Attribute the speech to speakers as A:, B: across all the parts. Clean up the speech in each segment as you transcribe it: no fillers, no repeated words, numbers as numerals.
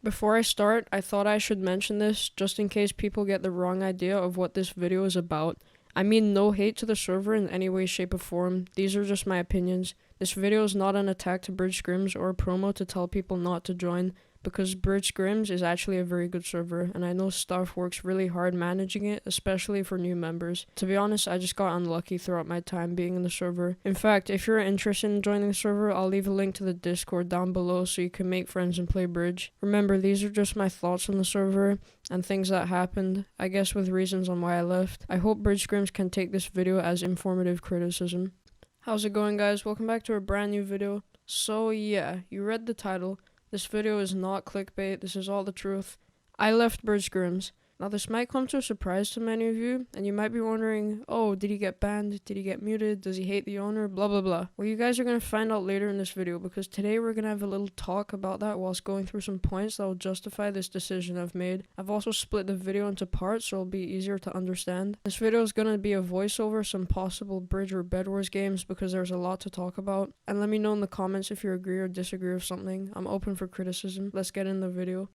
A: Before I start, I thought I should mention this just in case people get the wrong idea of what this video is about. I mean no hate to the server in any way, shape, or form. These are just my opinions. This video is not an attack to Bridge Scrims or a promo to tell people not to join, because Bridge Scrims is actually a very good server, and I know staff works really hard managing it, especially for new members. To be honest, I just got unlucky throughout my time being in the server. In fact, if you're interested in joining the server, I'll leave a link to the Discord down below so you can make friends and play Bridge. Remember, these are just my thoughts on the server and things that happened, I guess with reasons on why I left. I hope Bridge Scrims can take this video as informative criticism. How's it going, guys? Welcome back to a brand new video. So yeah, you read the title. This video is not clickbait, this is all the truth. I left Bridge Scrims. Now this might come to a surprise to many of you, and you might be wondering, oh, did he get banned? Did he get muted? Does he hate the owner? Blah blah blah. Well, you guys are going to find out later in this video, because today we're going to have a little talk about that whilst going through some points that will justify this decision I've made. I've also split the video into parts so it'll be easier to understand. This video is going to be a voiceover, some possible Bridge or Bed Wars games, because there's a lot to talk about. And let me know in the comments if you agree or disagree with something. I'm open for criticism. Let's get in the video.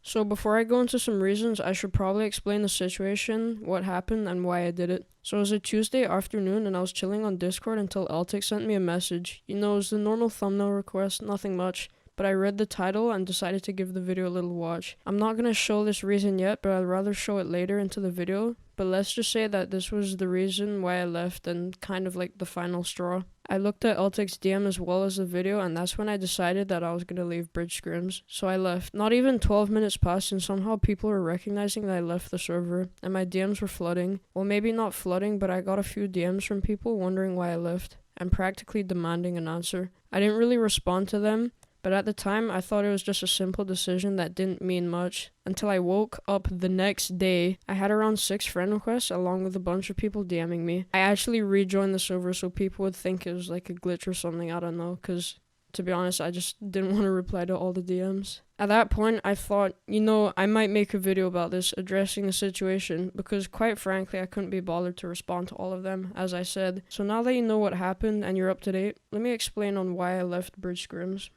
A: So before I go into some reasons, I should probably explain the situation, what happened, and why I did it. So it was a Tuesday afternoon and I was chilling on Discord until aight sent me a message. You know, it was the normal thumbnail request, nothing much, but I read the title and decided to give the video a little watch. I'm not gonna show this reason yet, but I'd rather show it later into the video. But let's just say that this was the reason why I left and kind of like the final straw. I looked at aight DM as well as the video, and that's when I decided that I was gonna leave Bridge Scrims. So I left. Not even 12 minutes passed and somehow people were recognizing that I left the server, and my DMs were flooding. Well, maybe not flooding, but I got a few DMs from people wondering why I left, and practically demanding an answer. I didn't really respond to them, but at the time, I thought it was just a simple decision that didn't mean much, until I woke up the next day. I had around 6 friend requests along with a bunch of people DMing me. I actually rejoined the server so people would think it was like a glitch or something, I don't know, because to be honest, I just didn't want to reply to all the DMs. At that point, I thought, you know, I might make a video about this, addressing the situation, because quite frankly, I couldn't be bothered to respond to all of them, as I said. So now that you know what happened and you're up to date, let me explain on why I left Bridge Scrims.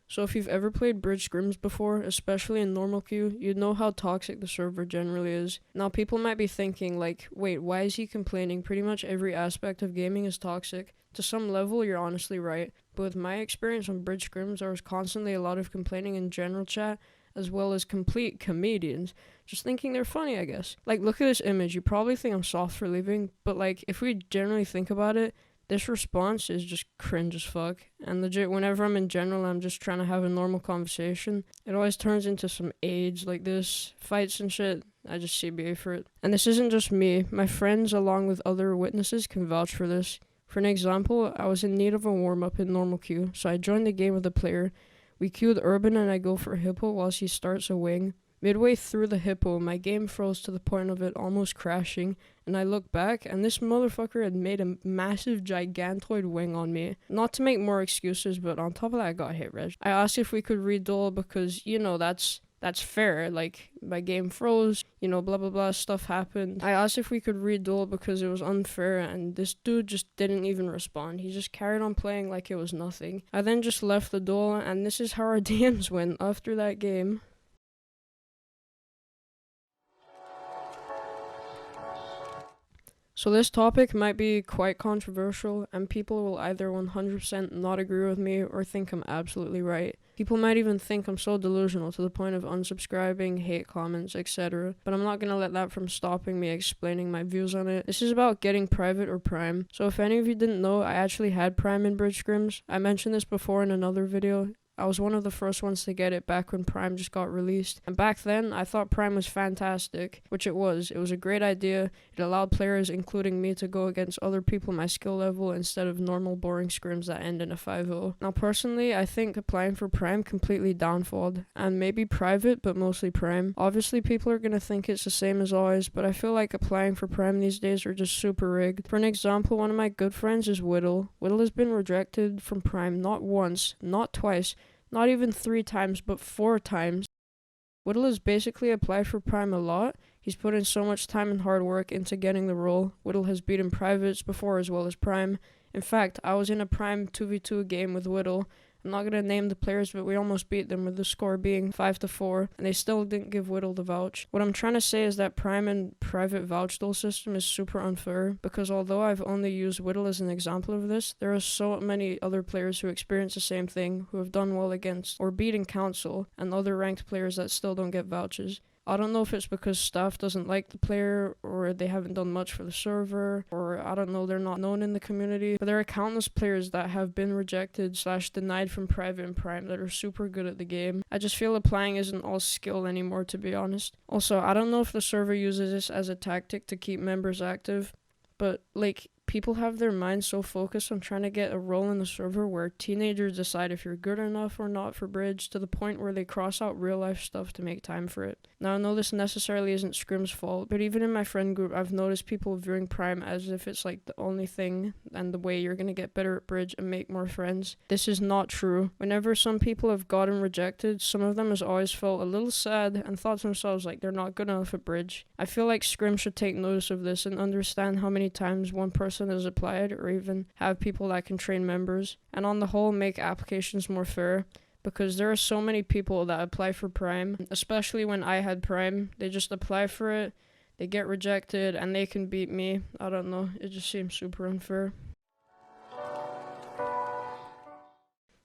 A: So if you've ever played Bridge Scrims before, especially in normal queue, you'd know how toxic the server generally is. Now people might be thinking like, wait, why is he complaining? Pretty much every aspect of gaming is toxic. To some level, you're honestly right. But with my experience on Bridge Scrims, there was constantly a lot of complaining in general chat, as well as complete comedians, just thinking they're funny, I guess. Like, look at this image, you probably think I'm soft for leaving, but like, if we generally think about it, this response is just cringe as fuck, and legit, whenever I'm in general, I'm just trying to have a normal conversation, it always turns into some aids like this, fights and shit. I just CBA for it. And this isn't just me, my friends along with other witnesses can vouch for this. For an example, I was in need of a warm-up in normal queue, so I joined the game with a player. We queued Urban and I go for a hippo whilst he starts a wing. Midway through the hippo, my game froze to the point of it almost crashing, and I look back, and this motherfucker had made a massive gigantoid wing on me. Not to make more excuses, but on top of that, I got hit reg. I asked if we could reduel because, you know, that's fair, like, my game froze, you know, blah blah blah, stuff happened. I asked if we could reduel because it was unfair, and this dude just didn't even respond. He just carried on playing like it was nothing. I then just left the duel, and this is how our DMs went after that game. So this topic might be quite controversial, and people will either 100% not agree with me or think I'm absolutely right. People might even think I'm so delusional to the point of unsubscribing, hate comments, etc. But I'm not gonna let that from stopping me explaining my views on it. This is about getting private or prime. So if any of you didn't know, I actually had prime in Bridge Scrims. I mentioned this before in another video. I was one of the first ones to get it back when Prime just got released, and back then I thought Prime was fantastic, which it was. It was a great idea. It allowed players, including me, to go against other people my skill level instead of normal boring scrims that end in a 5-0. Now personally, I think applying for Prime completely downfalled, and maybe private, but mostly Prime. Obviously people are gonna think it's the same as always, but I feel like applying for Prime these days are just super rigged. For an example, one of my good friends is Whittle. Whittle has been rejected from Prime not once, not twice, not even 3 times, but 4 times. Whittle has basically applied for Prime a lot. He's put in so much time and hard work into getting the role. Whittle has beaten privates before as well as Prime, In fact, I was in a prime 2v2 game with Whittle. I'm not gonna name the players, but we almost beat them with the score being 5-4, and they still didn't give Whittle the vouch. What I'm trying to say is that prime and private vouch duel system is super unfair, because although I've only used Whittle as an example of this, there are so many other players who experience the same thing, who have done well against or beaten Council, and other ranked players that still don't get vouches. I don't know if it's because staff doesn't like the player, or they haven't done much for the server, or I don't know, they're not known in the community, but there are countless players that have been rejected / denied from private and prime that are super good at the game. I just feel applying isn't all skill anymore, to be honest. Also, I don't know if the server uses this as a tactic to keep members active, but like, people have their minds so focused on trying to get a role in the server where teenagers decide if you're good enough or not for bridge, to the point where they cross out real life stuff to make time for it. Now, I know this necessarily isn't Scrims' fault, but even in my friend group, I've noticed people viewing prime as if it's like the only thing and the way you're gonna get better at bridge and make more friends. This is not true. Whenever some people have gotten rejected, some of them has always felt a little sad and thought to themselves like they're not good enough at bridge. I feel like Scrims should take notice of this and understand how many times one person has applied, or even have people that can train members, and on the whole make applications more fair, because there are so many people that apply for prime, especially when I had prime. They just apply for it, they get rejected, and they can beat me. I don't know, it just seems super unfair.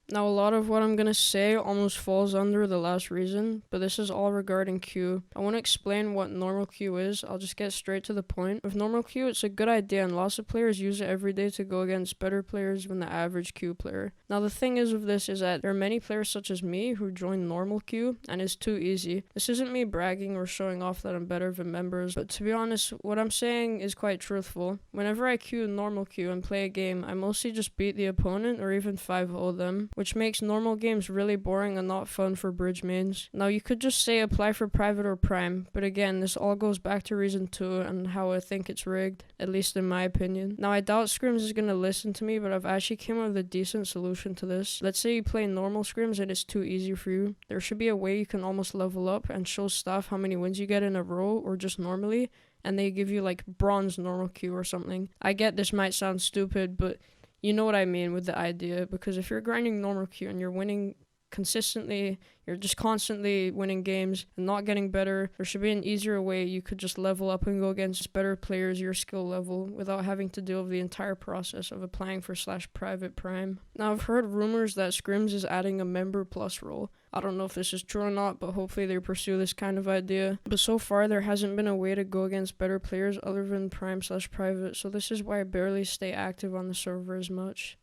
A: Now, a lot of what I'm gonna say almost falls under the last reason, but this is all regarding queue. I want to explain what normal queue is. I'll just get straight to the point. With normal queue, it's a good idea, and lots of players use it every day to go against better players than the average queue player. Now, the thing is with this is that there are many players such as me who join normal queue, and it's too easy. This isn't me bragging or showing off that I'm better than members, but to be honest, what I'm saying is quite truthful. Whenever I queue normal queue and play a game, I mostly just beat the opponent or even 5-0 them, which makes normal games really boring and not fun for bridge mains. Now, you could just say apply for private or prime, but again, this all goes back to reason 2 and how I think it's rigged, at least in my opinion. Now, I doubt Scrims is gonna listen to me, but I've actually came up with a decent solution to this. Let's say you play normal Scrims and it's too easy for you. There should be a way you can almost level up and show staff how many wins you get in a row or just normally, and they give you like bronze normal queue or something. I get this might sound stupid, but you know what I mean with the idea, because if you're grinding normal queue and you're winning consistently, you're just constantly winning games and not getting better, there should be an easier way you could just level up and go against better players your skill level without having to deal with the entire process of applying for /private prime. Now, I've heard rumors that Scrims is adding a member plus role. I don't know if this is true or not, but hopefully they pursue this kind of idea. But so far, there hasn't been a way to go against better players other than prime /private, so this is why I barely stay active on the server as much.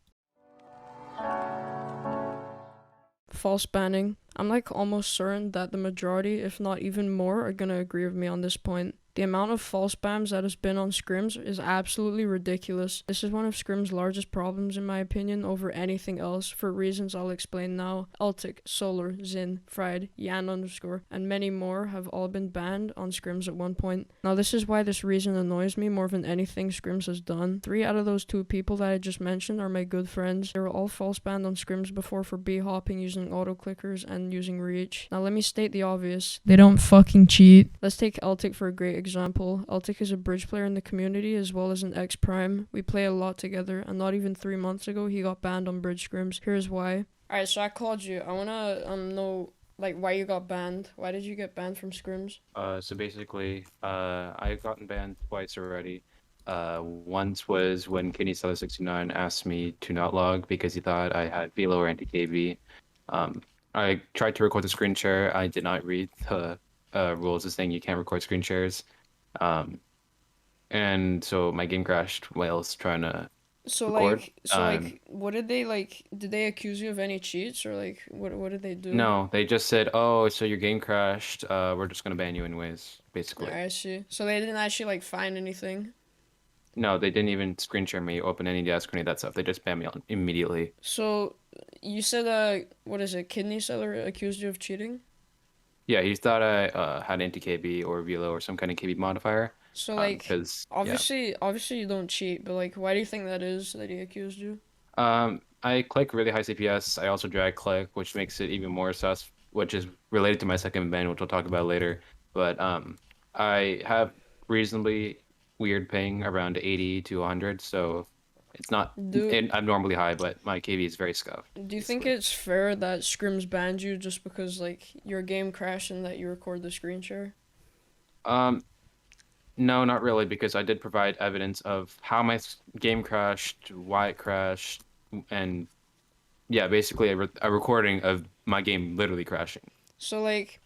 A: False banning. I'm like almost certain that the majority, if not even more, are gonna agree with me on this point. The amount of false spams that has been on Scrims is absolutely ridiculous. This is one of Scrims' largest problems in my opinion over anything else, for reasons I'll explain now. Eltic, Solar, Zin, Fried, Yan _, and many more have all been banned on Scrims at one point. Now, this is why this reason annoys me more than anything Scrims has done. 3 out of those 2 people that I just mentioned are my good friends. They were all false banned on Scrims before for b-hopping, using auto clickers, and using reach. Now, let me state the obvious. They don't fucking cheat. Let's take Eltic for a great example. Eltic is a bridge player in the community as well as an ex-prime. We play a lot together, and not even 3 months ago he got banned on bridge Scrims. Here's why. Alright, so I called you. I wanna know like why you got banned. Why did you get banned from Scrims?
B: So basically, I've gotten banned twice already. Once was when KidneySeller69 asked me to not log because he thought I had VLO or anti-KB. I tried to record the screen share. I did not read the rules as saying you can't record screen shares. And so my game crashed while I was trying to record.
A: What did they did they accuse you of any cheats, or like what did they do?
B: No, they just said, oh, so your game crashed, we're just gonna ban you anyways, basically.
A: Yeah, I see. So they didn't actually like find anything?
B: No, they didn't even screen share me, open any desk or any of that stuff. They just banned me immediately.
A: So you said what is it, Kidney Seller accused you of cheating?
B: Yeah, he thought I had anti-KB or VLO or some kind of KB modifier.
A: So obviously you don't cheat, but like why do you think that is that he accused you?
B: I click really high CPS. I also drag click, which makes it even more sus, which is related to my second ban, which we'll talk about later. But I have reasonably weird ping around 80 to 100, so It's not
A: Do
B: abnormally high, but my KV is very scuffed.
A: do you think it's fair that Scrims banned you just because like your game crashed and that you record the screen share?
B: Um, no, not really, because I did provide evidence of how my game crashed, why it crashed, and yeah, basically a recording of my game literally crashing.
A: So like,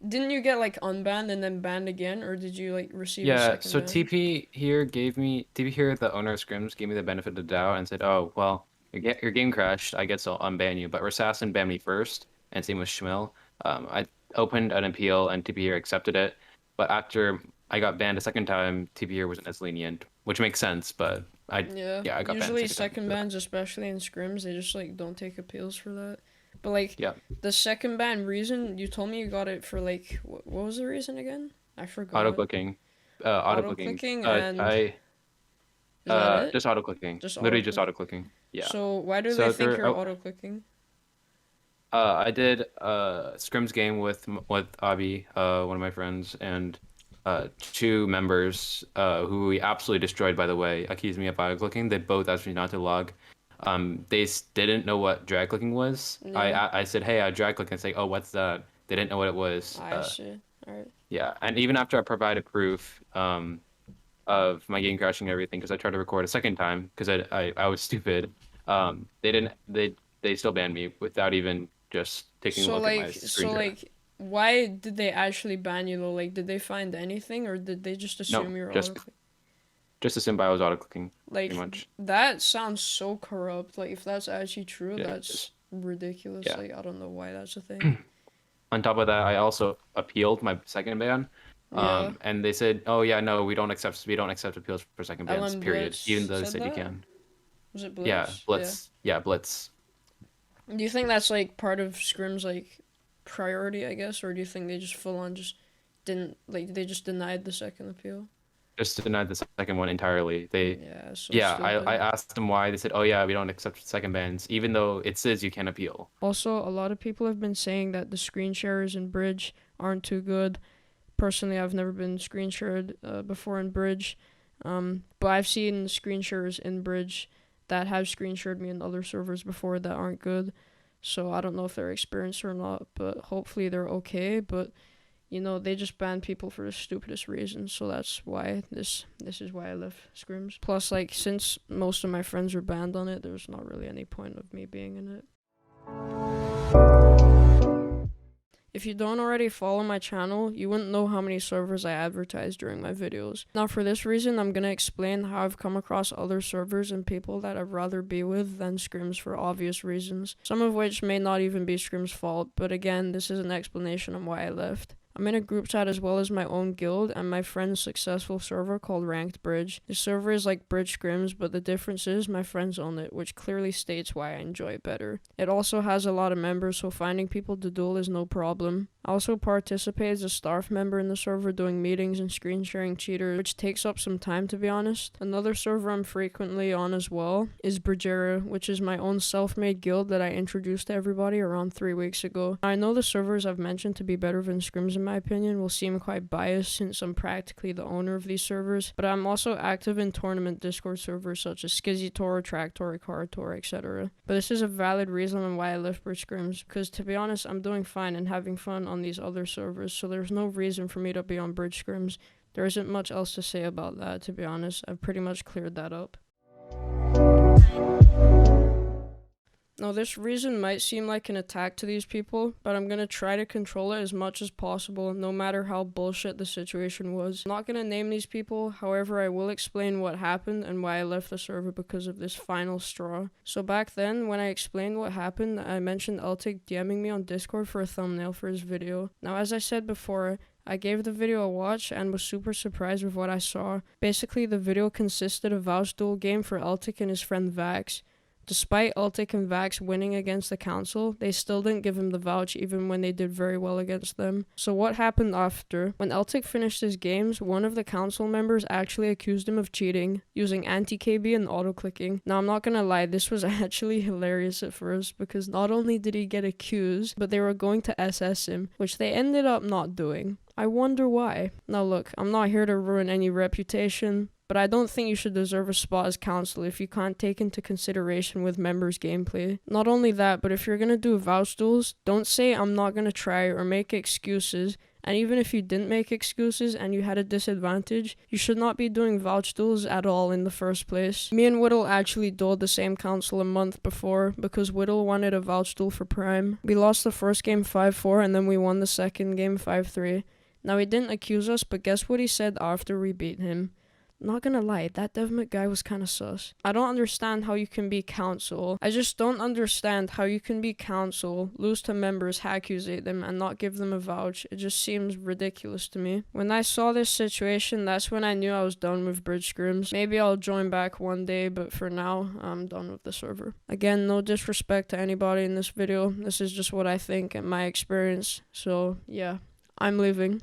A: didn't you get like unbanned and then banned again, or did you like receive a
B: Yeah,
A: second
B: so
A: ban?
B: TP here, the owner of Scrims, gave me the benefit of the doubt and said, "Oh, well, your game crashed. I guess I'll unban you." But Rassassin banned me first, and same with Schmill. I opened an appeal, and TP here accepted it. But after I got banned a second time, TP here wasn't as lenient, which makes sense. But
A: Yeah,
B: I got banned
A: usually
B: a second
A: second
B: time.
A: bans, especially in scrims, they just like don't take appeals for that. But like
B: Yeah,
A: the second ban reason, you told me you got it for like what was the reason again? I
B: auto
A: forgot.
B: clicking,
A: Auto clicking and
B: I
A: is that it?
B: just auto clicking,
A: Just auto
B: literally just
A: click.
B: auto clicking. Yeah.
A: So why do they
B: So
A: think
B: there,
A: you're auto clicking?
B: I did a scrims game with Avi, one of my friends, and two members who we absolutely destroyed. By the way, accused me of auto clicking. They both asked me not to log. They didn't know what drag clicking was.
A: Yeah,
B: I said, hey, I drag click, and say, oh, what's that? They didn't know what it was.
A: I see. Alright.
B: Yeah, and even after I provided proof of my game crashing and everything, because I tried to record a second time because I was stupid. They didn't they still banned me without even just taking a
A: So
B: look at my
A: like
B: screen
A: so
B: share.
A: like why did they actually ban you though? Like did they find anything or did they just
B: No,
A: assume you're
B: just
A: auto click?
B: just assume I was auto clicking
A: Like
B: pretty much.
A: that sounds so corrupt. Like if that's actually true,
B: Yeah,
A: that's ridiculous.
B: yeah.
A: Like I don't know why that's a thing.
B: On top of that, I also appealed my second ban.
A: Yeah.
B: And they said, "Oh yeah, no, we don't accept appeals for second bans, period." Even
A: lmblitz
B: though they
A: said
B: said you
A: that?
B: can.
A: Was it
B: Yeah,
A: Blitz? Yeah.
B: Blitz. Yeah, Blitz.
A: Do you think that's like part of Scrim's like priority, I guess, or do you think they just full on just didn't like they just denied the second appeal?
B: Just denied the second one entirely. They
A: Yeah, so
B: Yeah,
A: stupid.
B: I asked them why. They said, "Oh yeah, we don't accept second bans, even though it says you can appeal."
A: Also, a lot of people have been saying that the screen sharers in Bridge aren't too good. Personally, I've never been screen shared before in Bridge, but I've seen screen sharers in Bridge that have screen shared me in other servers before that aren't good. So I don't know if they're experienced or not, but hopefully they're okay. But you know, they just ban people for the stupidest reasons. So that's why this is why I left Scrims. Plus, like since most of my friends are banned on it, there's not really any point of me being in it. If you don't already follow my channel, you wouldn't know how many servers I advertise during my videos. Now for this reason, I'm gonna explain how I've come across other servers and people that I'd rather be with than Scrims for obvious reasons, some of which may not even be Scrims' fault, but again, this is an explanation on why I left. I'm in a group chat as well as my own guild and my friend's successful server called Ranked Bridge. The server is like Bridge Scrims, but the difference is my friends own it, which clearly states why I enjoy it better. It also has a lot of members, so finding people to duel is no problem. I also participate as a staff member in the server doing meetings and screen sharing cheaters, which takes up some time to be honest. Another server I'm frequently on as well is Bridgera, which is my own self-made guild that I introduced to everybody around 3 weeks ago. I know the servers I've mentioned to be better than Scrims in my opinion will seem quite biased since I'm practically the owner of these servers, but I'm also active in tournament Discord servers such as Skizzytour, Traktor, Icartour, etc. But this is a valid reason on why I left Bridge Scrims, because to be honest, I'm doing fine and having fun on these other servers, so there's no reason for me to be on Bridge Scrims. There isn't much else to say about that, to be honest. I've pretty much cleared that up. Now, this reason might seem like an attack to these people, but I'm gonna try to control it as much as possible, no matter how bullshit the situation was. I'm not gonna name these people, however, I will explain what happened and why I left the server because of this final straw. So back then, when I explained what happened, I mentioned Eltic DMing me on Discord for a thumbnail for his video. Now, as I said before, I gave the video a watch and was super surprised with what I saw. Basically, the video consisted of Vouch duel game for Eltic and his friend Vax. Despite Eltic and Vax winning against the council, they still didn't give him the vouch even when they did very well against them. So what happened after? When Eltic finished his games, one of the council members actually accused him of cheating, using anti-KB and auto-clicking. Now I'm not gonna lie, this was actually hilarious at first, because not only did he get accused, but they were going to SS him, which they ended up not doing. I wonder why. Now look, I'm not here to ruin any reputation, but I don't think you should deserve a spot as counsel if you can't take into consideration with members' gameplay. Not only that, but if you're gonna do vouch duels, don't say I'm not gonna try or make excuses. And even if you didn't make excuses and you had a disadvantage, you should not be doing vouch duels at all in the first place. Me and Whittle actually dueled the same council a month before because Whittle wanted a vouch duel for Prime. We lost the first game 5-4 and then we won the second game 5-3. Now he didn't accuse us, but guess what he said after we beat him? Not gonna lie, that devonmck guy was kinda sus. I don't understand how you can be counsel. I just don't understand how you can be counsel, lose to members, accusate them, and not give them a vouch. It just seems ridiculous to me. When I saw this situation, that's when I knew I was done with bridge scrims. Maybe I'll join back one day, but for now, I'm done with the server. Again, no disrespect to anybody in this video. This is just what I think and my experience. So, yeah, I'm leaving.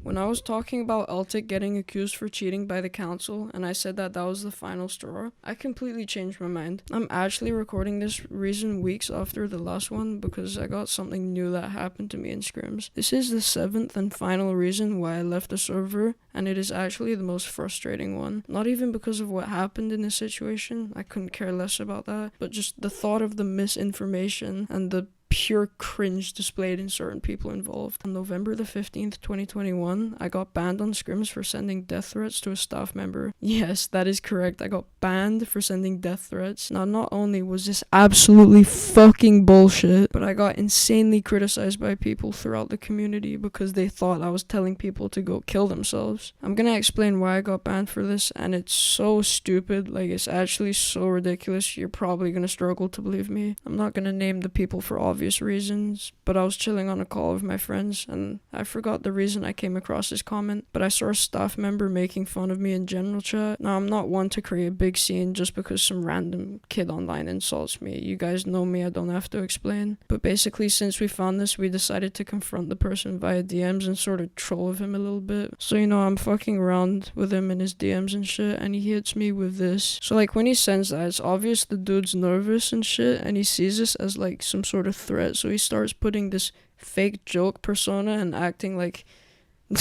A: When I was talking about Eltic getting accused for cheating by the council, and I said that was the final straw, I completely changed my mind. I'm actually recording this reason weeks after the last one because I got something new that happened to me in Scrims. This is the 7th and final reason why I left the server, and it is actually the most frustrating one. Not even because of what happened in this situation, I couldn't care less about that, but just the thought of the misinformation and the pure cringe displayed in certain people involved. On November the 15th, 2021, I got banned on Scrims for sending death threats to a staff member. Yes, that is correct. I got banned for sending death threats. Now, not only was this absolutely fucking bullshit, but I got insanely criticized by people throughout the community because they thought I was telling people to go kill themselves. I'm gonna explain why I got banned for this, and it's so stupid. Like, it's actually so ridiculous. You're probably gonna struggle to believe me. I'm not gonna name the people for obvious reasons, but I was chilling on a call with my friends and I forgot the reason I came across this comment, but I saw a staff member making fun of me in general chat. Now, I'm not one to create a big scene just because some random kid online insults me. You guys know me, I don't have to explain. But basically, since we found this, we decided to confront the person via DMs and sort of troll with him a little bit. So, you know, I'm fucking around with him in his DMs and shit, and he hits me with this. So, like, when he sends that, it's obvious the dude's nervous and shit, and he sees this as like some sort of threat. So he starts putting this fake joke persona and acting like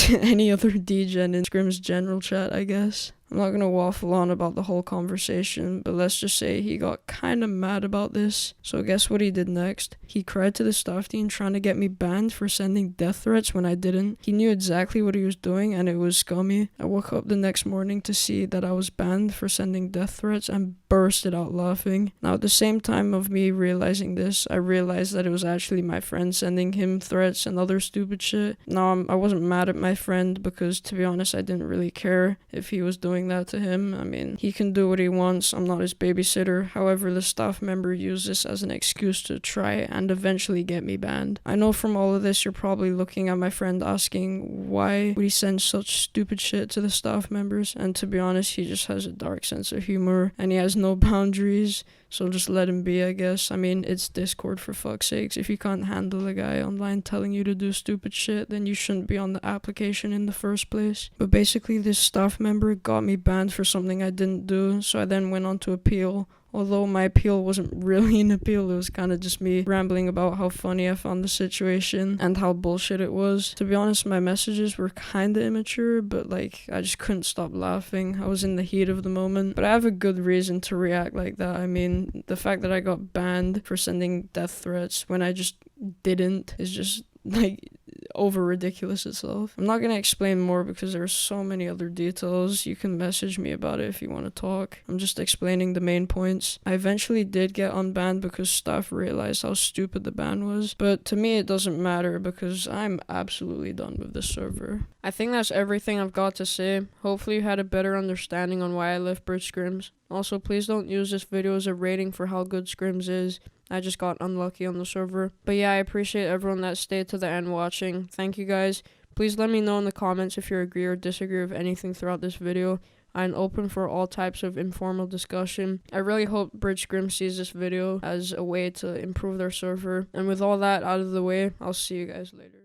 A: any other degen in Scrims general chat, I guess. I'm not gonna waffle on about the whole conversation, but let's just say he got kinda mad about this. So guess what he did next? He cried to the staff team trying to get me banned for sending death threats when I didn't. He knew exactly what he was doing and it was scummy. I woke up the next morning to see that I was banned for sending death threats and bursted out laughing. Now, at the same time of me realizing this, I realized that it was actually my friend sending him threats and other stupid shit. Now, I wasn't mad at my friend because, to be honest, I didn't really care if he was doing that to him. I mean, he can do what he wants. I'm not his babysitter. However, the staff member used this as an excuse to try and eventually get me banned. I know from all of this, you're probably looking at my friend asking why would he send such stupid shit to the staff members, and to be honest, he just has a dark sense of humor and he has no boundaries, so just let him be, I guess. I mean, it's Discord, for fuck's sakes. If you can't handle a guy online telling you to do stupid shit, then you shouldn't be on the application in the first place. But basically, this staff member got me banned for something I didn't do, so I then went on to appeal. Although my appeal wasn't really an appeal, it was kind of just me rambling about how funny I found the situation and how bullshit it was. To be honest, my messages were kind of immature, but like, I just couldn't stop laughing. I was in the heat of the moment. But I have a good reason to react like that. I mean, the fact that I got banned for sending death threats when I just didn't is just like over ridiculous itself. I'm not gonna explain more because there's so many other details. You can message me about it if you want to talk. I'm just explaining the main points. I eventually did get unbanned because staff realized how stupid the ban was, but to me it doesn't matter because I'm absolutely done with this server. I think that's everything I've got to say. Hopefully you had a better understanding on why I left bridge scrims. Also, please don't use this video as a rating for how good Scrims is. I just got unlucky on the server. But yeah, I appreciate everyone that stayed to the end watching. Thank you guys. Please let me know in the comments if you agree or disagree with anything throughout this video. I'm open for all types of informal discussion. I really hope Bridge Scrims sees this video as a way to improve their server. And with all that out of the way, I'll see you guys later.